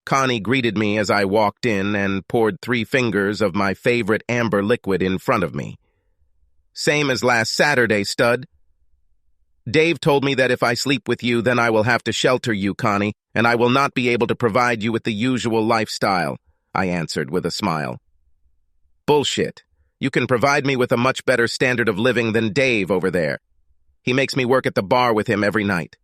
Connie greeted me as I walked in and poured 3 fingers of my favorite amber liquid in front of me. "Same as last Saturday, stud. Dave told me that if I sleep with you, then I will have to shelter you, Connie, and I will not be able to provide you with the usual lifestyle," I answered with a smile. "Bullshit. You can provide me with a much better standard of living than Dave over there. He makes me work at the bar with him every night."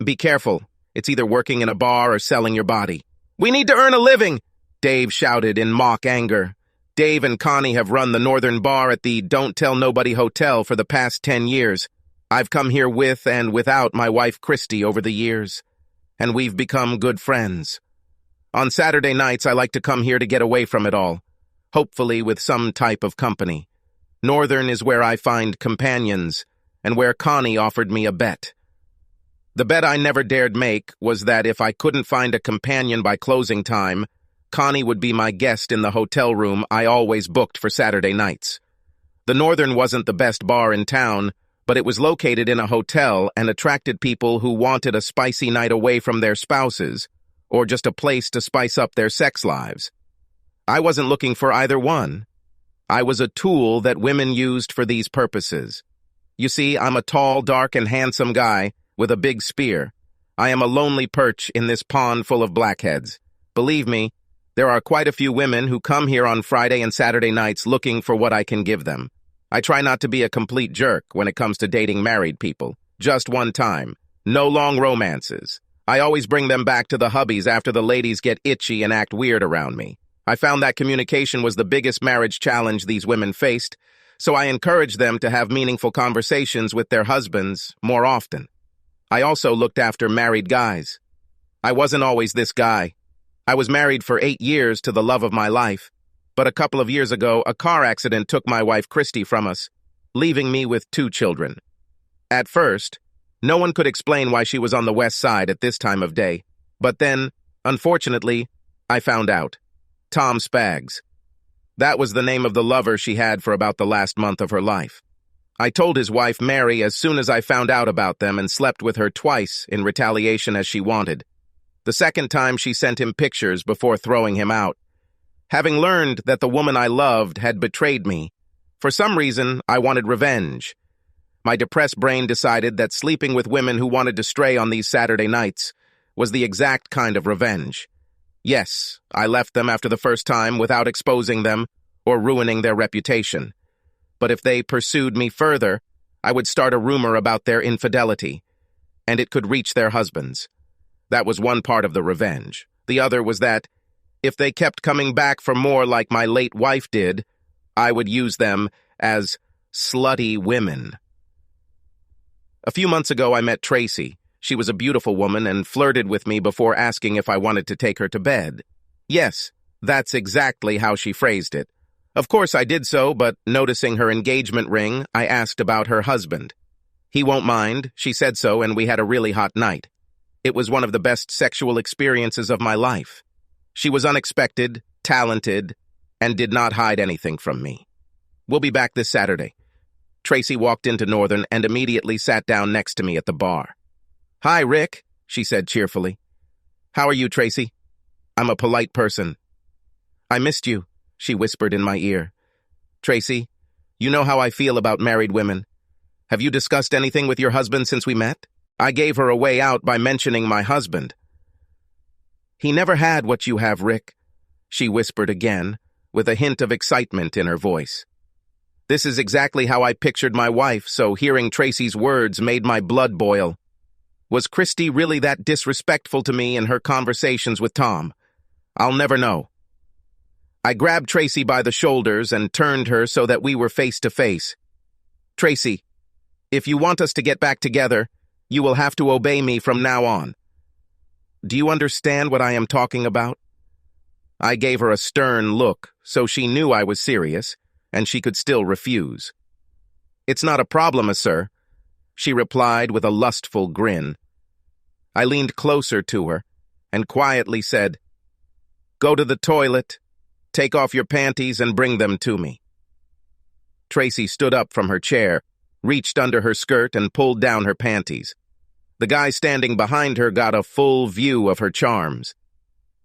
"Be careful. It's either working in a bar or selling your body." "We need to earn a living!" Dave shouted in mock anger. Dave and Connie have run the Northern Bar at the Don't Tell Nobody Hotel for the past 10 years. I've come here with and without my wife Christy over the years, and we've become good friends. On Saturday nights, I like to come here to get away from it all, hopefully with some type of company. Northern is where I find companions, and where Connie offered me a bet. The bet I never dared make was that if I couldn't find a companion by closing time, Connie would be my guest in the hotel room I always booked for Saturday nights. The Northern wasn't the best bar in town, but it was located in a hotel and attracted people who wanted a spicy night away from their spouses, or just a place to spice up their sex lives. I wasn't looking for either one. I was a tool that women used for these purposes. You see, I'm a tall, dark, and handsome guy with a big spear. I am a lonely perch in this pond full of blackheads. Believe me, there are quite a few women who come here on Friday and Saturday nights looking for what I can give them. I try not to be a complete jerk when it comes to dating married people. Just one time. No long romances. I always bring them back to the hubbies after the ladies get itchy and act weird around me. I found that communication was the biggest marriage challenge these women faced, so I encouraged them to have meaningful conversations with their husbands more often. I also looked after married guys. I wasn't always this guy. I was married for 8 years to the love of my life. But a couple of years ago, a car accident took my wife Christy from us, leaving me with 2 children. At first, no one could explain why she was on the west side at this time of day. But then, unfortunately, I found out. Tom Spags. That was the name of the lover she had for about the last month of her life. I told his wife Mary as soon as I found out about them and slept with her twice in retaliation as she wanted. The second time she sent him pictures before throwing him out. Having learned that the woman I loved had betrayed me, for some reason, I wanted revenge. My depressed brain decided that sleeping with women who wanted to stray on these Saturday nights was the exact kind of revenge. Yes, I left them after the first time without exposing them or ruining their reputation. But if they pursued me further, I would start a rumor about their infidelity, and it could reach their husbands. That was one part of the revenge. The other was that if they kept coming back for more like my late wife did, I would use them as slutty women. A few months ago, I met Tracy. She was a beautiful woman and flirted with me before asking if I wanted to take her to bed. Yes, that's exactly how she phrased it. Of course I did so, but noticing her engagement ring, I asked about her husband. He won't mind, she said so, and we had a really hot night. It was one of the best sexual experiences of my life. She was unexpected, talented, and did not hide anything from me. We'll be back this Saturday. Tracy walked into Northern and immediately sat down next to me at the bar. "Hi, Rick," she said cheerfully. "How are you, Tracy?" "I'm a polite person." "I missed you," she whispered in my ear. "Tracy, you know how I feel about married women. Have you discussed anything with your husband since we met?" I gave her a way out by mentioning my husband. "He never had what you have, Rick," she whispered again, with a hint of excitement in her voice. This is exactly how I pictured my wife, so hearing Tracy's words made my blood boil. Was Christy really that disrespectful to me in her conversations with Tom? I'll never know. I grabbed Tracy by the shoulders and turned her so that we were face to face. "Tracy, if you want us to get back together, you will have to obey me from now on. Do you understand what I am talking about?" I gave her a stern look, so she knew I was serious, and she could still refuse. "It's not a problem, sir," she replied with a lustful grin. I leaned closer to her and quietly said, "Go to the toilet, take off your panties and bring them to me." Tracy stood up from her chair, reached under her skirt and pulled down her panties. The guy standing behind her got a full view of her charms.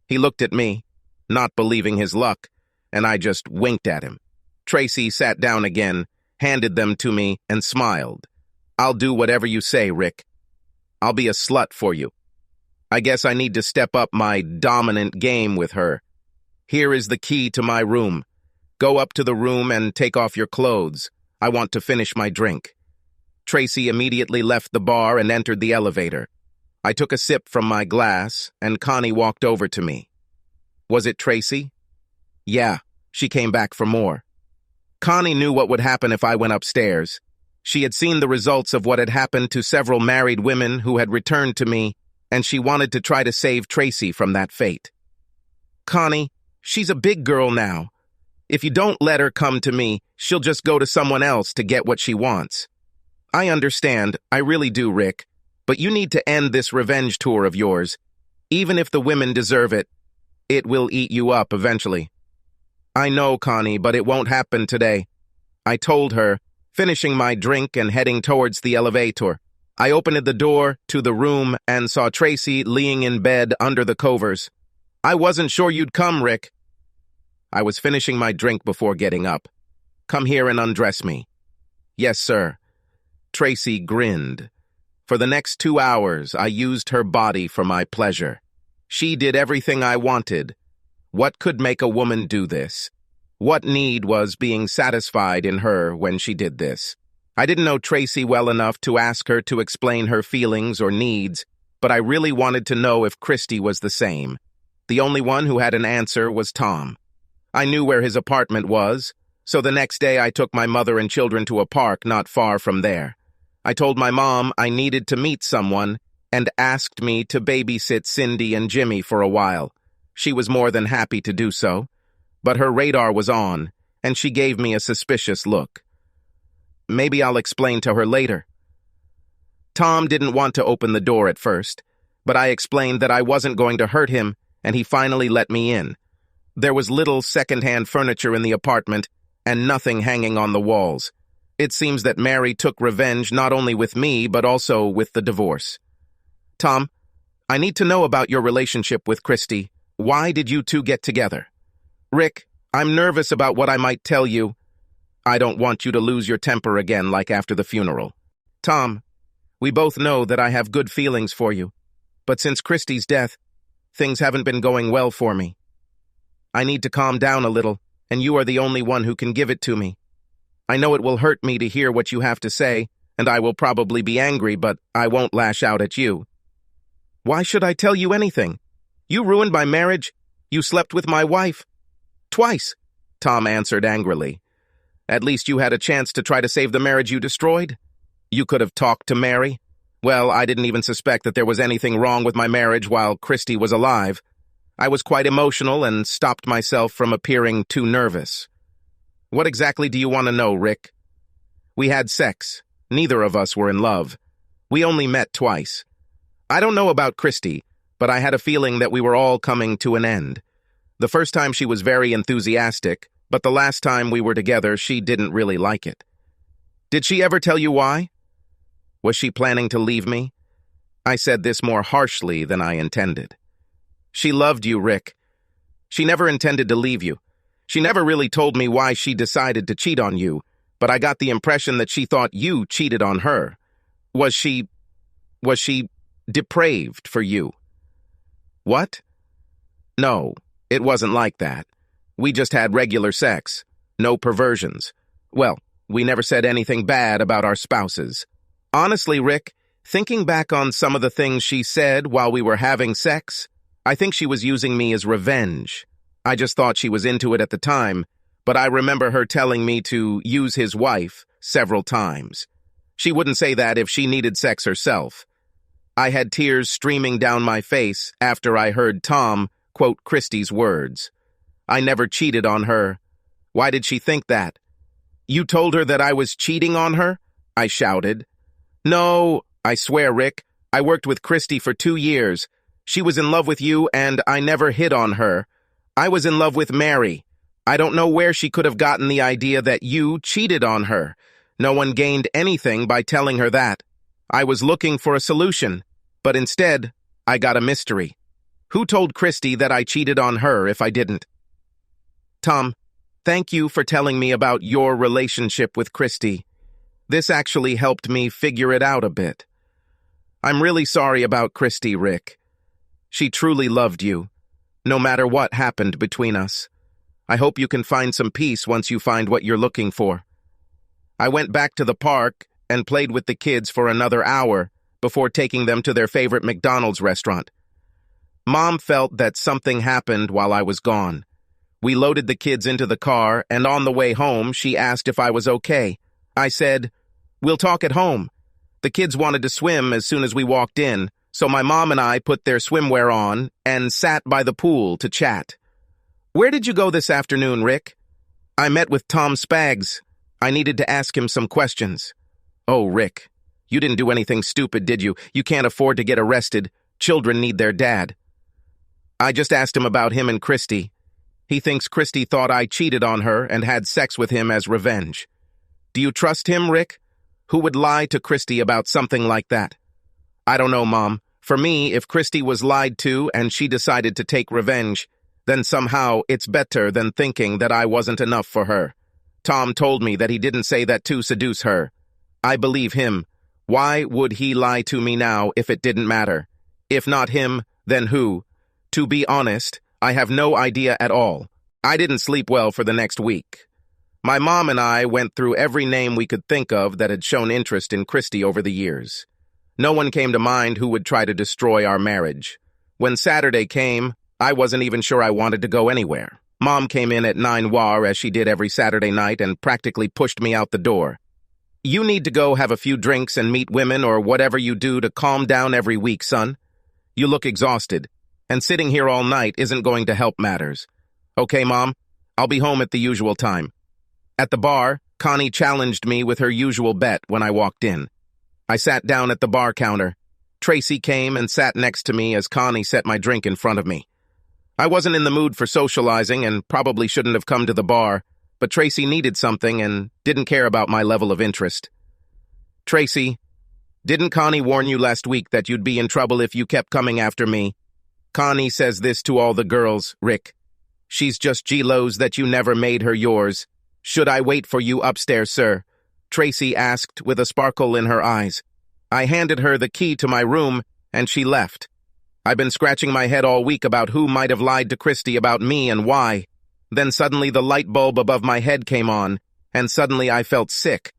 He looked at me, not believing his luck, and I just winked at him. Tracy sat down again, handed them to me, and smiled. I'll do whatever you say, Rick. I'll be a slut for you. I guess I need to step up my dominant game with her. Here is the key to my room. Go up to the room and take off your clothes. I want to finish my drink. Tracy immediately left the bar and entered the elevator. I took a sip from my glass, and Connie walked over to me. Was it Tracy? Yeah, she came back for more. Connie knew what would happen if I went upstairs. She had seen the results of what had happened to several married women who had returned to me, and she wanted to try to save Tracy from that fate. Connie, she's a big girl now. If you don't let her come to me, she'll just go to someone else to get what she wants. I understand, I really do, Rick, but you need to end this revenge tour of yours. Even if the women deserve it, it will eat you up eventually. I know, Connie, but it won't happen today. I told her, finishing my drink and heading towards the elevator. I opened the door to the room and saw Tracy laying in bed under the covers. I wasn't sure you'd come, Rick. I was finishing my drink before getting up. Come here and undress me. Yes, sir. Tracy grinned. For the next 2 hours, I used her body for my pleasure. She did everything I wanted. What could make a woman do this? What need was being satisfied in her when she did this? I didn't know Tracy well enough to ask her to explain her feelings or needs, but I really wanted to know if Christy was the same. The only one who had an answer was Tom. I knew where his apartment was, so the next day I took my mother and children to a park not far from there. I told my mom I needed to meet someone and asked me to babysit Cindy and Jimmy for a while. She was more than happy to do so, but her radar was on, and she gave me a suspicious look. Maybe I'll explain to her later. Tom didn't want to open the door at first, but I explained that I wasn't going to hurt him, and he finally let me in. There was little second-hand furniture in the apartment and nothing hanging on the walls. It seems that Mary took revenge not only with me, but also with the divorce. Tom, I need to know about your relationship with Christy. Why did you two get together? Rick, I'm nervous about what I might tell you. I don't want you to lose your temper again like after the funeral. Tom, we both know that I have good feelings for you, but since Christy's death, things haven't been going well for me. I need to calm down a little, and you are the only one who can give it to me. I know it will hurt me to hear what you have to say, and I will probably be angry, but I won't lash out at you. Why should I tell you anything? You ruined my marriage. You slept with my wife. Twice, Tom answered angrily. At least you had a chance to try to save the marriage you destroyed. You could have talked to Mary. Well, I didn't even suspect that there was anything wrong with my marriage while Christy was alive. I was quite emotional and stopped myself from appearing too nervous. What exactly do you want to know, Rick? We had sex. Neither of us were in love. We only met twice. I don't know about Christy, but I had a feeling that we were all coming to an end. The first time she was very enthusiastic, but the last time we were together, she didn't really like it. Did she ever tell you why? Was she planning to leave me? I said this more harshly than I intended. She loved you, Rick. She never intended to leave you. She never really told me why she decided to cheat on you, but I got the impression that she thought you cheated on her. Was she depraved for you? What? No, it wasn't like that. We just had regular sex. No perversions. Well, we never said anything bad about our spouses. Honestly, Rick, thinking back on some of the things she said while we were having sex, I think she was using me as revenge. I just thought she was into it at the time, but I remember her telling me to use his wife several times. She wouldn't say that if she needed sex herself. I had tears streaming down my face after I heard Tom quote Christy's words. I never cheated on her. Why did she think that? You told her that I was cheating on her? I shouted. No, I swear, Rick. I worked with Christy for 2 years. She was in love with you, and I never hit on her. I was in love with Mary. I don't know where she could have gotten the idea that you cheated on her. No one gained anything by telling her that. I was looking for a solution, but instead, I got a mystery. Who told Christy that I cheated on her if I didn't? Tom, thank you for telling me about your relationship with Christy. This actually helped me figure it out a bit. I'm really sorry about Christy, Rick. She truly loved you, no matter what happened between us. I hope you can find some peace once you find what you're looking for. I went back to the park and played with the kids for another hour before taking them to their favorite McDonald's restaurant. Mom felt that something happened while I was gone. We loaded the kids into the car, and on the way home, she asked if I was okay. I said, "We'll talk at home." The kids wanted to swim as soon as we walked in, so my mom and I put their swimwear on and sat by the pool to chat. "Where did you go this afternoon, Rick?" "I met with Tom Spags. I needed to ask him some questions." "Oh, Rick, you didn't do anything stupid, did you? You can't afford to get arrested. Children need their dad." "I just asked him about him and Christy. He thinks Christy thought I cheated on her and had sex with him as revenge. Do you trust him, Rick? Who would lie to Christy about something like that?" "I don't know, Mom. For me, if Christy was lied to and she decided to take revenge, then somehow it's better than thinking that I wasn't enough for her. Tom told me that he didn't say that to seduce her. I believe him. Why would he lie to me now if it didn't matter? If not him, then who? To be honest, I have no idea at all. I didn't sleep well for the next week. My mom and I went through every name we could think of that had shown interest in Christy over the years. No one came to mind who would try to destroy our marriage. When Saturday came, I wasn't even sure I wanted to go anywhere. Mom came in at 9 war as she did every Saturday night and practically pushed me out the door. "You need to go have a few drinks and meet women or whatever you do to calm down every week, son. You look exhausted, and sitting here all night isn't going to help matters." "Okay, Mom, I'll be home at the usual time." At the bar, Connie challenged me with her usual bet when I walked in. I sat down at the bar counter. Tracy came and sat next to me as Connie set my drink in front of me. I wasn't in the mood for socializing and probably shouldn't have come to the bar, but Tracy needed something and didn't care about my level of interest. "Tracy, didn't Connie warn you last week that you'd be in trouble if you kept coming after me? Connie says this to all the girls, Rick. She's just G-Lo's that you never made her yours. Should I wait for you upstairs, sir?" Tracy asked with a sparkle in her eyes. I handed her the key to my room, and she left. I've been scratching my head all week about who might have lied to Christy about me and why. Then suddenly the light bulb above my head came on, and suddenly I felt sick.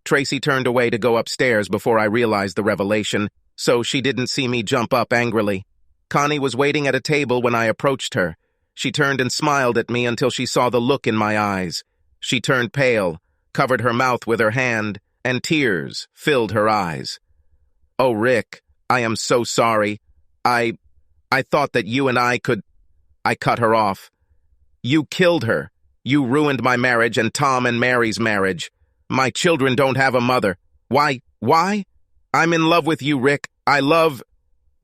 Tracy turned away to go upstairs before I realized the revelation, so she didn't see me jump up angrily. Connie was waiting at a table when I approached her. She turned and smiled at me until she saw the look in my eyes. She turned pale, covered her mouth with her hand, and tears filled her eyes. "Oh, Rick, I am so sorry. I thought that you and I could—" I cut her off. "You killed her. You ruined my marriage and Tom and Mary's marriage. My children don't have a mother. Why? I'm in love with you, Rick. I love—"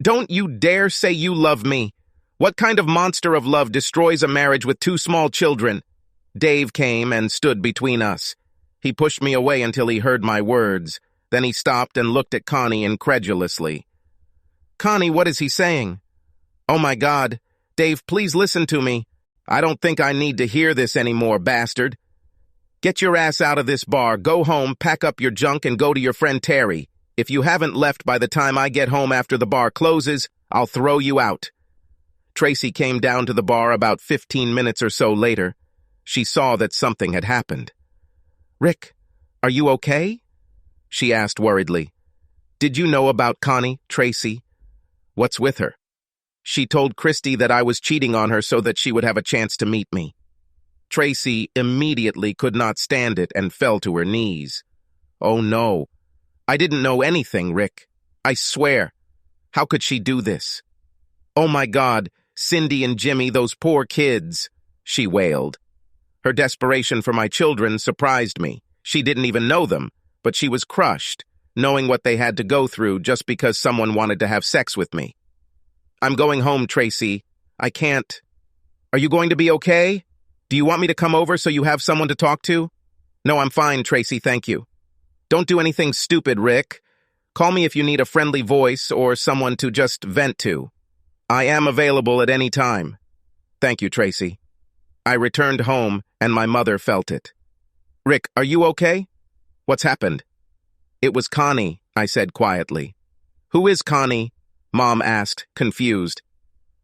"Don't you dare say you love me. What kind of monster of love destroys a marriage with 2 small children?" Dave came and stood between us. He pushed me away until he heard my words. Then he stopped and looked at Connie incredulously. "Connie, what is he saying?" "Oh my God. Dave, please listen to me. I don't think I need to hear this anymore, bastard. Get your ass out of this bar, go home, pack up your junk, and go to your friend Terry. If you haven't left by the time I get home after the bar closes, I'll throw you out." Tracy came down to the bar about 15 minutes or so later. She saw that something had happened. "Rick, are you okay?" she asked worriedly. "Did you know about Connie, Tracy? What's with her?" "She told Christy that I was cheating on her so that she would have a chance to meet me." Tracy immediately could not stand it and fell to her knees. "Oh no. I didn't know anything, Rick. I swear. How could she do this?" "Oh my God, Cindy and Jimmy, those poor kids," she wailed. Her desperation for my children surprised me. She didn't even know them, but she was crushed, knowing what they had to go through just because someone wanted to have sex with me. "I'm going home, Tracy. I can't." "Are you going to be okay? Do you want me to come over so you have someone to talk to?" "No, I'm fine, Tracy, thank you." "Don't do anything stupid, Rick. Call me if you need a friendly voice or someone to just vent to." I am available at any time. Thank you, Tracy. I returned home, and my mother felt it. Rick, are you okay? What's happened? It was Connie, I said quietly. Who is Connie? Mom asked, confused.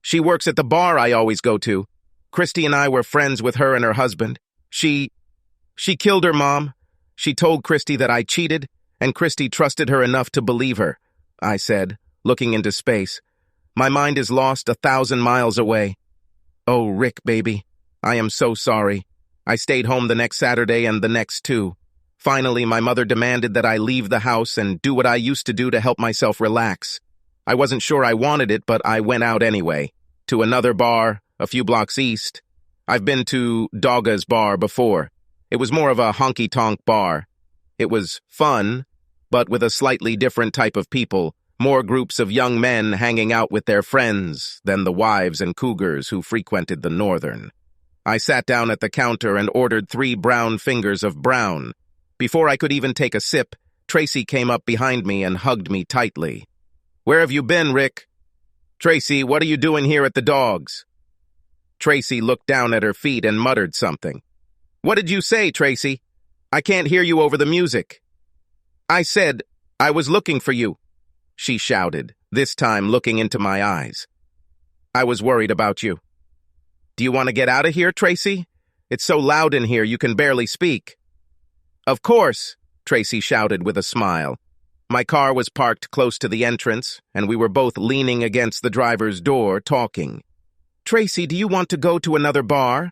She works at the bar I always go to. Christy and I were friends with her and her husband. She killed her, Mom. She told Christy that I cheated, and Christy trusted her enough to believe her, I said, looking into space. My mind is lost 1,000 miles away. Oh, Rick, baby, I am so sorry. I stayed home the next Saturday and the next too. Finally, my mother demanded that I leave the house and do what I used to do to help myself relax. I wasn't sure I wanted it, but I went out anyway. To another bar, a few blocks east. I've been to Dogga's bar before. It was more of a honky-tonk bar. It was fun, but with a slightly different type of people, more groups of young men hanging out with their friends than the wives and cougars who frequented the Northern. I sat down at the counter and ordered 3 brown fingers of brown. Before I could even take a sip, Tracy came up behind me and hugged me tightly. Where have you been, Rick? Tracy, what are you doing here at the Dogs? Tracy looked down at her feet and muttered something. What did you say, Tracy? I can't hear you over the music. I said, I was looking for you, she shouted, this time looking into my eyes. I was worried about you. Do you want to get out of here, Tracy? It's so loud in here you can barely speak. Of course, Tracy shouted with a smile. My car was parked close to the entrance, and we were both leaning against the driver's door, talking. Tracy, do you want to go to another bar?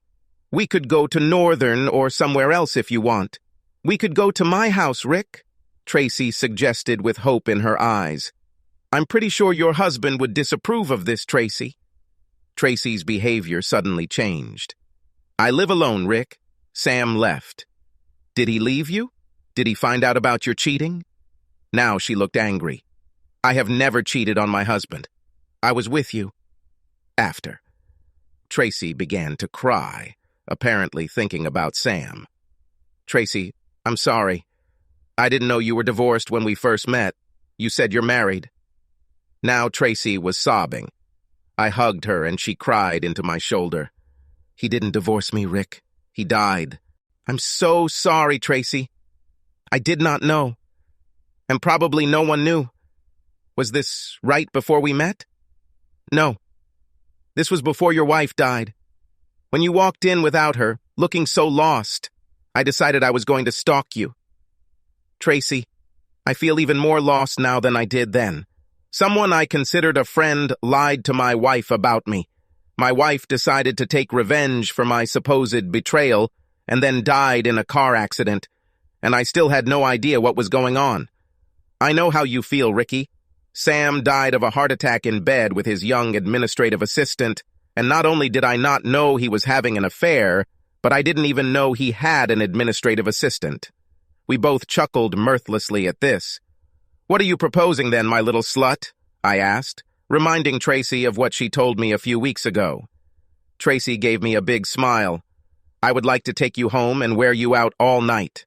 We could go to Northern or somewhere else if you want. We could go to my house, Rick, Tracy suggested with hope in her eyes. I'm pretty sure your husband would disapprove of this, Tracy. Tracy's behavior suddenly changed. I live alone, Rick. Sam left. Did he leave you? Did he find out about your cheating? Now she looked angry. I have never cheated on my husband. I was with you. After. Tracy began to cry, apparently thinking about Sam. Tracy, I'm sorry. I didn't know you were divorced when we first met. You said you're married. Now Tracy was sobbing. I hugged her and she cried into my shoulder. He didn't divorce me, Rick. He died. I'm so sorry, Tracy. I did not know. And probably no one knew. Was this right before we met? No. This was before your wife died. When you walked in without her, looking so lost, I decided I was going to stalk you. Tracy, I feel even more lost now than I did then. Someone I considered a friend lied to my wife about me. My wife decided to take revenge for my supposed betrayal and then died in a car accident, and I still had no idea what was going on. I know how you feel, Ricky. Sam died of a heart attack in bed with his young administrative assistant, and not only did I not know he was having an affair, but I didn't even know he had an administrative assistant. We both chuckled mirthlessly at this. What are you proposing then, my little slut? I asked, reminding Tracy of what she told me a few weeks ago. Tracy gave me a big smile. I would like to take you home and wear you out all night.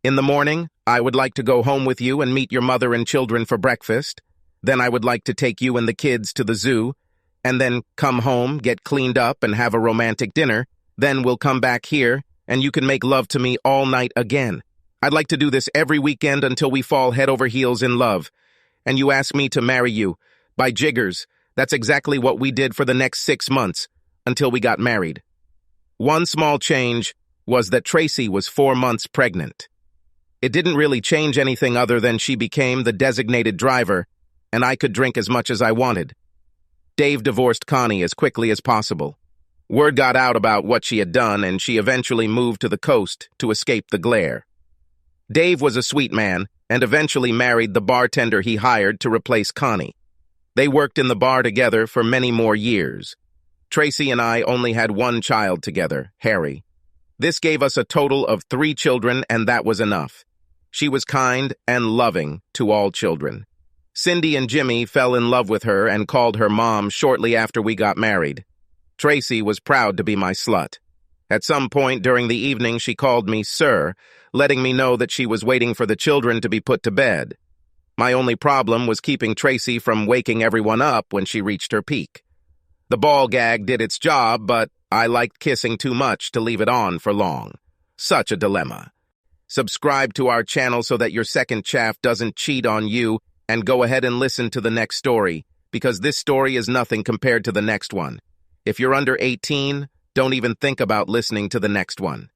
In the morning, I would like to go home with you and meet your mother and children for breakfast. Then I would like to take you and the kids to the zoo, and then come home, get cleaned up, and have a romantic dinner. Then we'll come back here, and you can make love to me all night again. I'd like to do this every weekend until we fall head over heels in love. And you ask me to marry you. By jiggers, that's exactly what we did for the next 6 months, until we got married. One small change was that Tracy was 4 months pregnant. It didn't really change anything other than she became the designated driver, and I could drink as much as I wanted. Dave divorced Connie as quickly as possible. Word got out about what she had done, and she eventually moved to the coast to escape the glare. Dave was a sweet man, and eventually married the bartender he hired to replace Connie. They worked in the bar together for many more years. Tracy and I only had one child together, Harry. This gave us a total of 3 children, and that was enough. She was kind and loving to all children. Cindy and Jimmy fell in love with her and called her mom shortly after we got married. Tracy was proud to be my slut. At some point during the evening, she called me Sir, letting me know that she was waiting for the children to be put to bed. My only problem was keeping Tracy from waking everyone up when she reached her peak. The ball gag did its job, but I liked kissing too much to leave it on for long. Such a dilemma. Subscribe to our channel so that your second chaff doesn't cheat on you, and go ahead and listen to the next story, because this story is nothing compared to the next one. If you're under 18, don't even think about listening to the next one.